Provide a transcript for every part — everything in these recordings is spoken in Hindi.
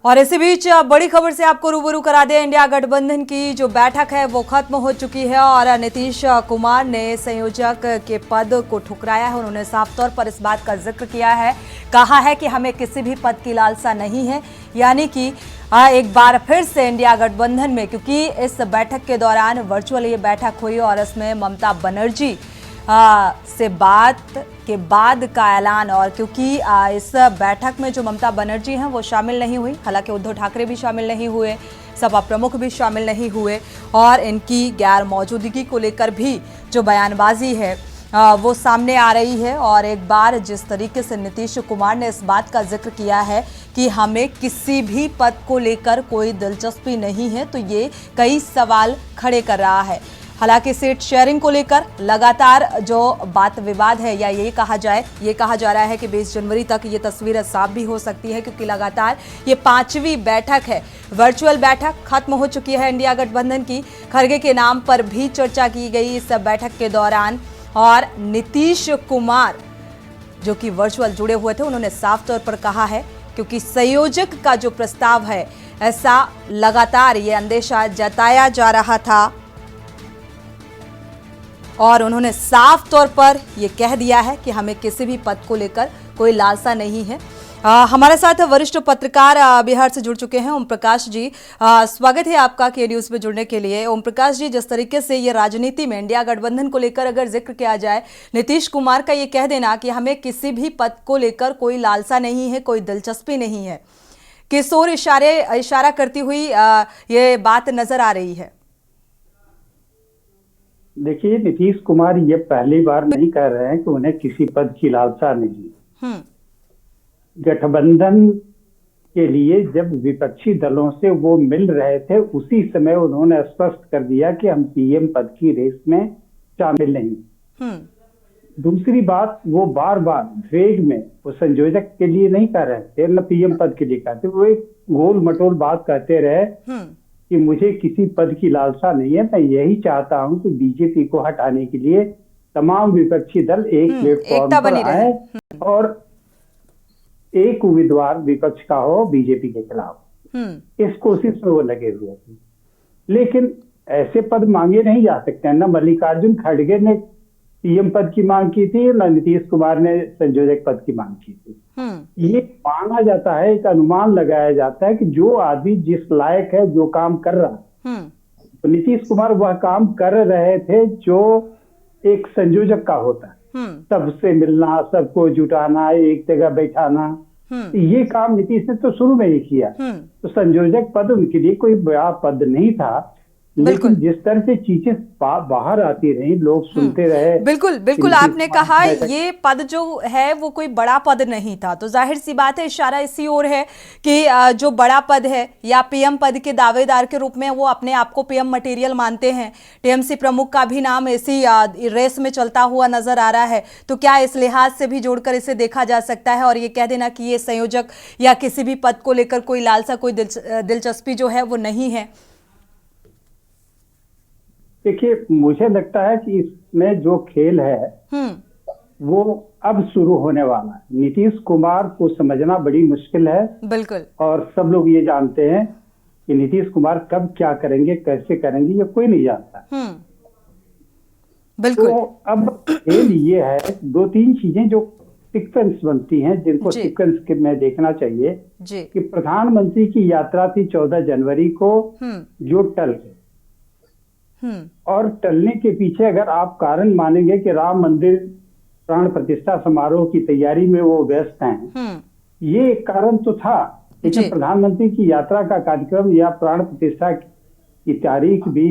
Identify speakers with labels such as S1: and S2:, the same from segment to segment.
S1: और इसी बीच बड़ी खबर से आपको रूबरू करा दें, इंडिया गठबंधन की जो बैठक है वो खत्म हो चुकी है और नीतीश कुमार ने संयोजक के पद को ठुकराया है। उन्होंने साफ तौर पर इस बात का जिक्र किया है, कहा है कि हमें किसी भी पद की लालसा नहीं है। यानी कि एक बार फिर से इंडिया गठबंधन में, क्योंकि इस बैठक के दौरान वर्चुअल ये बैठक हुई और इसमें ममता बनर्जी से बात के बाद का ऐलान, और क्योंकि इस बैठक में जो ममता बनर्जी हैं वो शामिल नहीं हुई, हालांकि उद्धव ठाकरे भी शामिल नहीं हुए, सपा प्रमुख भी शामिल नहीं हुए और इनकी गैर मौजूदगी को लेकर भी जो बयानबाजी है वो सामने आ रही है। और एक बार जिस तरीके से नीतीश कुमार ने इस बात का जिक्र किया है कि हमें किसी भी पद को लेकर कोई दिलचस्पी नहीं है, तो ये कई सवाल खड़े कर रहा है। हालांकि सीट शेयरिंग को लेकर लगातार जो बात विवाद है, या ये कहा जा रहा है कि 20 जनवरी तक ये तस्वीर साफ भी हो सकती है, क्योंकि लगातार ये 5वीं बैठक है। वर्चुअल बैठक खत्म हो चुकी है इंडिया गठबंधन की। खड़गे के नाम पर भी चर्चा की गई इस बैठक के दौरान, और नीतीश कुमार जो कि वर्चुअल जुड़े हुए थे, उन्होंने साफ तौर पर कहा है, क्योंकि संयोजक का जो प्रस्ताव है, ऐसा लगातार ये अंदेशा जताया जा रहा था और उन्होंने साफ तौर पर यह कह दिया है कि हमें किसी भी पद को लेकर कोई लालसा नहीं है। हमारे साथ वरिष्ठ पत्रकार बिहार से जुड़ चुके हैं ओम प्रकाश जी। स्वागत है आपका के न्यूज़ में जुड़ने के लिए। ओम प्रकाश जी, जिस तरीके से ये राजनीति में इंडिया गठबंधन को लेकर अगर जिक्र किया जाए, नीतीश कुमार का ये कह देना कि हमें किसी भी पद को लेकर कोई लालसा नहीं है, कोई दिलचस्पी नहीं है, किस ओर इशारा करती हुई ये बात नजर आ रही है?
S2: देखिए, नीतीश कुमार ये पहली बार नहीं कह रहे हैं कि उन्हें किसी पद की लालसा नहीं। गठबंधन के लिए जब विपक्षी दलों से वो मिल रहे थे, उसी समय उन्होंने स्पष्ट कर दिया कि हम पीएम पद की रेस में शामिल नहीं। दूसरी बात, वो बार बार वेग में वो संयोजक के लिए नहीं कह रहे थे, न पीएम पद के लिए कहते, वो एक गोल मटोल बात कहते रहे कि मुझे किसी पद की लालसा नहीं है, मैं यही चाहता हूं कि बीजेपी को हटाने के लिए तमाम विपक्षी दल एक प्लेटफॉर्म पर आए और एक उम्मीदवार विपक्ष का हो बीजेपी के खिलाफ। इस कोशिश में वो लगे हुए थे, लेकिन ऐसे पद मांगे नहीं जा सकते। न मल्लिकार्जुन खड़गे ने पीएम पद की मांग की थी, न नीतीश कुमार ने संयोजक पद की मांग की थी। ये माना जाता है, एक अनुमान लगाया जाता है कि जो आदमी जिस लायक है, जो काम कर रहा है, तो नीतीश कुमार वह काम कर रहे थे जो एक संयोजक का होता है। सबसे मिलना, सबको जुटाना, एक जगह बैठाना, ये काम नीतीश ने तो शुरू में ही किया। तो संयोजक पद उनके लिए कोई बड़ा पद नहीं था, लेकिन जिस तरह से चीजें बाहर आती रही, लोग सुनते रहे।
S1: बिल्कुल आपने कहा ये पद जो है वो कोई बड़ा पद नहीं था, तो जाहिर सी बात है इशारा इसी ओर है कि जो बड़ा पद है या पीएम पद के दावेदार के रूप में वो अपने आप को पीएम मटेरियल मानते हैं। टीएमसी प्रमुख का भी नाम इसी रेस में चलता हुआ नजर आ रहा है, तो क्या इस लिहाज से भी जोड़कर इसे देखा जा सकता है और ये कह देना कि ये संयोजक या किसी भी पद को लेकर कोई लालसा, कोई दिलचस्पी जो है वो नहीं है?
S2: देखिए, मुझे लगता है कि इसमें जो खेल है वो अब शुरू होने वाला है। नीतीश कुमार को समझना बड़ी मुश्किल है।
S1: बिल्कुल। और
S2: सब लोग ये जानते हैं कि नीतीश कुमार कब क्या करेंगे, कैसे करेंगे, ये कोई नहीं जानता।
S1: बिल्कुल।
S2: तो अब खेल ये है, 2-3 चीजें जो सीक्वेंस बनती हैं, जिनको सीक्वेंस के में देखना चाहिए कि प्रधानमंत्री की यात्रा थी 14 जनवरी को, जो टल गई। और टलने के पीछे अगर आप कारण मानेंगे कि राम मंदिर प्राण प्रतिष्ठा समारोह की तैयारी में वो व्यस्त हैं, ये एक कारण तो था, लेकिन प्रधानमंत्री की यात्रा का कार्यक्रम या प्राण प्रतिष्ठा की तारीख भी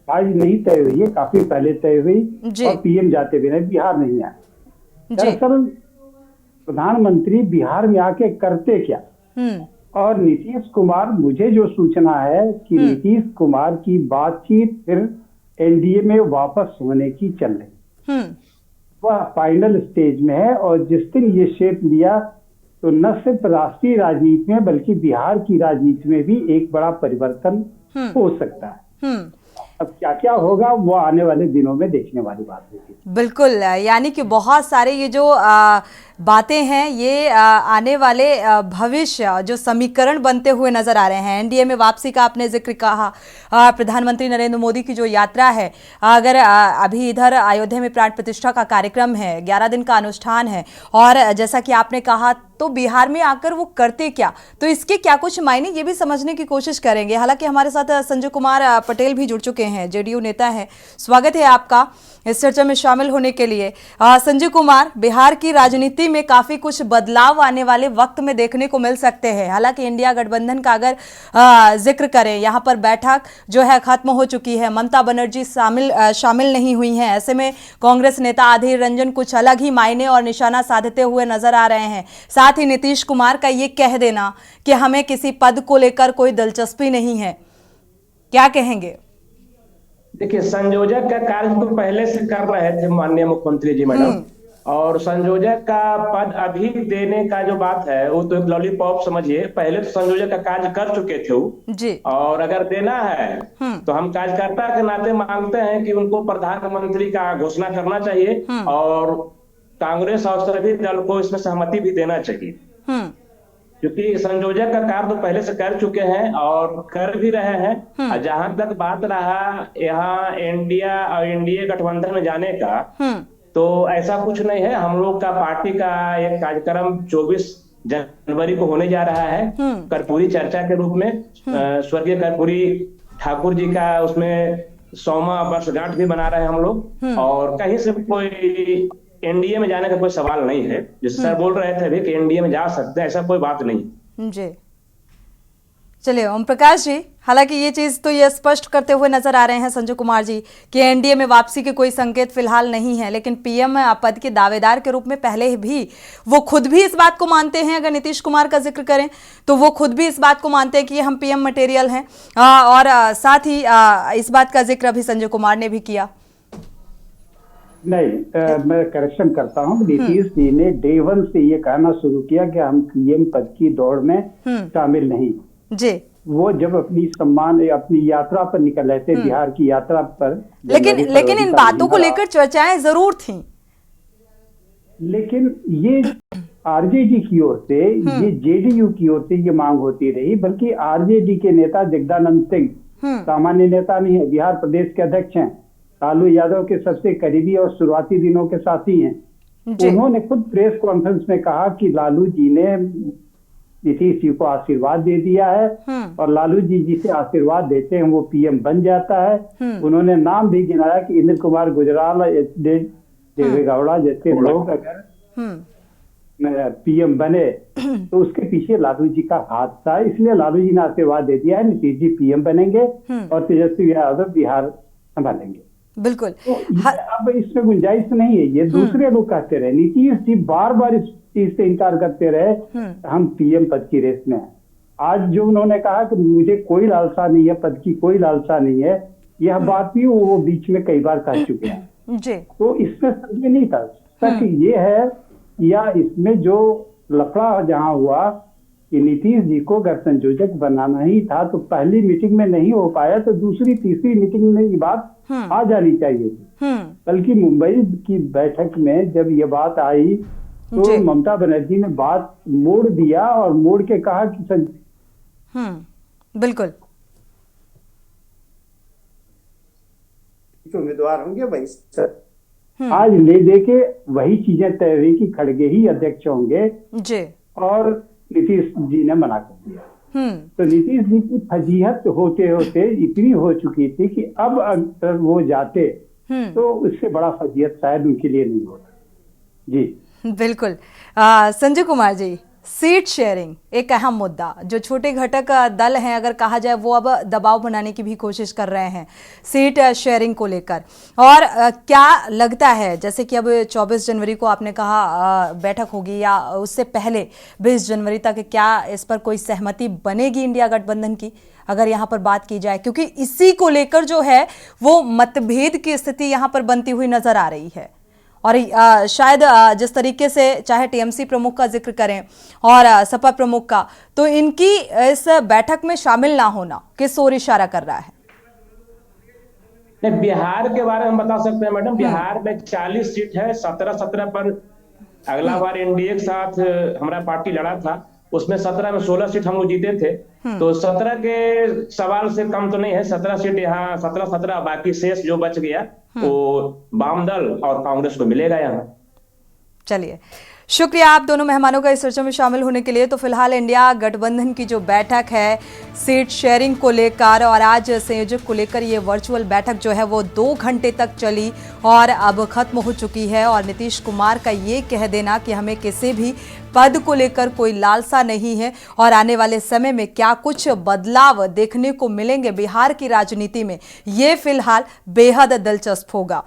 S2: आज नहीं तय हुई है, काफी पहले तय हुई और पीएम जाते बिना बिहार नहीं आए। दरअसल प्रधानमंत्री बिहार में आके करते क्या? और नीतीश कुमार, मुझे जो सूचना है कि नीतीश कुमार की बातचीत फिर एनडीए में वापस होने की चल रही, वह फाइनल स्टेज में है। और जिस दिन ये शेप लिया, तो न सिर्फ राष्ट्रीय राजनीति में बल्कि बिहार की राजनीति में भी एक बड़ा परिवर्तन हो सकता है। अब क्या क्या होगा वो आने वाले दिनों में देखने वाली बात होगी।
S1: बिल्कुल, यानी कि बहुत सारे ये जो बातें हैं ये आने वाले भविष्य जो समीकरण बनते हुए नजर आ रहे हैं। एनडीए में वापसी का आपने जिक्र कहा, प्रधानमंत्री नरेंद्र मोदी की जो यात्रा है, अगर अभी इधर अयोध्या में प्राण प्रतिष्ठा का कार्यक्रम है, 11 दिन का अनुष्ठान है, और जैसा कि आपने कहा तो बिहार में आकर वो करते क्या, तो इसके क्या कुछ मायने ये भी समझने की कोशिश करेंगे। हालांकि हमारे साथ संजय कुमार पटेल भी जुड़ चुके हैं, जेडीयू नेता हैं। स्वागत है आपका इस चर्चा में शामिल होने के लिए। संजय कुमार, बिहार की राजनीति में काफी कुछ बदलाव आने वाले वक्त में देखने को मिल सकते हैं। हालांकि इंडिया गठबंधन का अगर जिक्र करें, यहाँ पर बैठक जो है खत्म हो चुकी है, ममता बनर्जी शामिल नहीं हुई हैं। ऐसे में कांग्रेस नेता अधीर रंजन कुछ अलग ही मायने और निशाना साधते हुए नजर आ रहे हैं। साथ ही नीतीश कुमार का ये कह देना कि हमें किसी पद को लेकर कोई दिलचस्पी नहीं है, क्या कहेंगे?
S3: देखिए, संयोजक का कार्य तो पहले से कर रहे थे माननीय मुख्यमंत्री जी मैडम, और संयोजक का पद अभी देने का जो बात है वो तो एक लॉलीपॉप समझिए। पहले तो संयोजक का कार्य कर चुके थे वो
S1: जी,
S3: और अगर देना है तो हम कार्यकर्ता के नाते मांगते हैं कि उनको प्रधानमंत्री का घोषणा करना चाहिए और कांग्रेस और सभी दल को इसमें सहमति भी देना चाहिए, क्योंकि संयोजक का कार्य तो पहले से कर चुके हैं और कर भी रहे हैं। और जहां तक बात रहा यहाँ इंडिया और एनडीए गठबंधन में जाने का, तो ऐसा कुछ नहीं है। हम लोग का पार्टी का एक कार्यक्रम 24 जनवरी को होने जा रहा है, कर्पूरी चर्चा के रूप में। स्वर्गीय कर्पूरी ठाकुर जी का उसमें 100वां वर्षगांठ भी मना रहे हैं हम लोग, और कहीं से कोई एनडीए में जाने का कोई सवाल नहीं है। जैसे सर बोल रहे थे अभी कि एनडीए में जा सकते हैं, ऐसा कोई बात नहीं
S1: जी। चलिए ओम प्रकाश जी, हालांकि ये चीज तो ये स्पष्ट करते हुए नजर आ रहे हैं संजय कुमार जी कि एनडीए में वापसी के कोई संकेत फिलहाल नहीं है, लेकिन पीएम पद के दावेदार के रूप में पहले भी वो खुद भी इस बात को मानते हैं। अगर नीतीश कुमार का जिक्र करें तो वो खुद भी इस बात को मानते हैं कि हम पीएम मटेरियल हैं, और साथ ही इस बात का जिक्र अभी संजय कुमार ने भी किया।
S2: नहीं, मैं करेक्शन करता हूँ। नीतीश जी ने डे 1 से ये कहना शुरू किया कि हम पीएम पद की दौड़ में शामिल नहीं
S1: जी।
S2: वो जब अपनी यात्रा पर निकल रहे थे, बिहार की यात्रा पर,
S1: लेकिन इन बातों को लेकर चर्चाएं जरूर थीं।
S2: लेकिन ये आरजेडी की ओर से, ये जेडीयू की ओर से ये मांग होती रही। बल्कि आरजेडी के नेता जगदानंद सिंह सामान्य नेता नहीं है, बिहार प्रदेश के अध्यक्ष हैं, लालू यादव के सबसे करीबी और शुरुआती दिनों के साथी हैं। उन्होंने खुद प्रेस कॉन्फ्रेंस में कहा कि लालू जी ने नीतीश जी को आशीर्वाद दे दिया है, और लालू जी जिसे आशीर्वाद देते हैं वो पीएम बन जाता है। उन्होंने नाम भी गिनाया कि इंद्र कुमार गुजराल, देवेगौड़ा जैसे लोग अगर पीएम बने तो उसके पीछे लालू जी का हाथ था। इसलिए लालू जी ने आशीर्वाद दे दिया है, नीतीश जी पीएम बनेंगे और तेजस्वी यादव बिहार संभालेंगे।
S1: बिल्कुल।
S2: तो अब इसमें गुंजाइश नहीं है। ये दूसरे लोग कहते रहे, नीतीश जी बार बार इस चीज से इनकार करते रहे, हम पीएम पद की रेस में हैं। आज जो उन्होंने कहा कि मुझे कोई लालसा नहीं है, पद की कोई लालसा नहीं है, यह बात भी वो बीच में कई बार कह चुके हैं
S1: जी।
S2: तो इसमें सच नहीं था। सच ये है, या इसमें जो लफड़ा जहां हुआ कि नीतीश जी को अगर संयोजक बनाना ही था तो पहली मीटिंग में नहीं हो पाया, तो दूसरी तीसरी मीटिंग में ये बात आ जानी चाहिए थी। बल्कि मुंबई की बैठक में जब ये बात आई तो ममता बनर्जी ने बात मोड़ दिया और मोड़ के कहा कि
S1: बिल्कुल
S2: उम्मीदवार होंगे वही सर। आज ले दे के वही चीजें तय हुई कि खड़गे ही अध्यक्ष होंगे
S1: जी, और
S2: नीतीश जी ने मना कर दिया। तो नीतीश जी की फजीहत होते होते इतनी हो चुकी थी कि अब अगर वो जाते तो उससे बड़ा फजीहत शायद उनके लिए नहीं होता। जी
S1: बिल्कुल। संजय कुमार जी, सीट शेयरिंग एक अहम मुद्दा, जो छोटे घटक दल हैं अगर कहा जाए वो अब दबाव बनाने की भी कोशिश कर रहे हैं सीट शेयरिंग को लेकर। और क्या लगता है, जैसे कि अब 24 जनवरी को आपने कहा बैठक होगी, या उससे पहले 20 जनवरी तक क्या इस पर कोई सहमति बनेगी इंडिया गठबंधन की, अगर यहाँ पर बात की जाए? क्योंकि इसी को लेकर जो है वो मतभेद की स्थिति यहाँ पर बनती हुई नजर आ रही है। और शायद जिस तरीके से चाहे टीएमसी प्रमुख का जिक्र करें और सपा प्रमुख का, तो इनकी इस बैठक में शामिल ना होना किस ओर इशारा कर रहा है?
S3: नहीं, बिहार के बारे में बता सकते हैं मैडम। बिहार में 40 सीट है, 17-17 पर अगला बार एनडीए के साथ हमारा पार्टी लड़ा था, उसमें 17 में 16 सीट हम लोग जीते थे। तो 17 के सवाल से कम तो नहीं है, 17 सीट यहाँ, 17-17, बाकी शेष जो बच गया वो वाम दल और कांग्रेस को मिलेगा यहाँ।
S1: चलिए, शुक्रिया आप दोनों मेहमानों का इस चर्चा में शामिल होने के लिए। तो फिलहाल इंडिया गठबंधन की जो बैठक है सीट शेयरिंग को लेकर और आज संयोजक को लेकर, ये वर्चुअल बैठक जो है वो 2 घंटे तक चली और अब खत्म हो चुकी है। और नीतीश कुमार का ये कह देना कि हमें किसी भी पद को लेकर कोई लालसा नहीं है और आने वाले समय में क्या कुछ बदलाव देखने को मिलेंगे बिहार की राजनीति में, ये फिलहाल बेहद दिलचस्प होगा।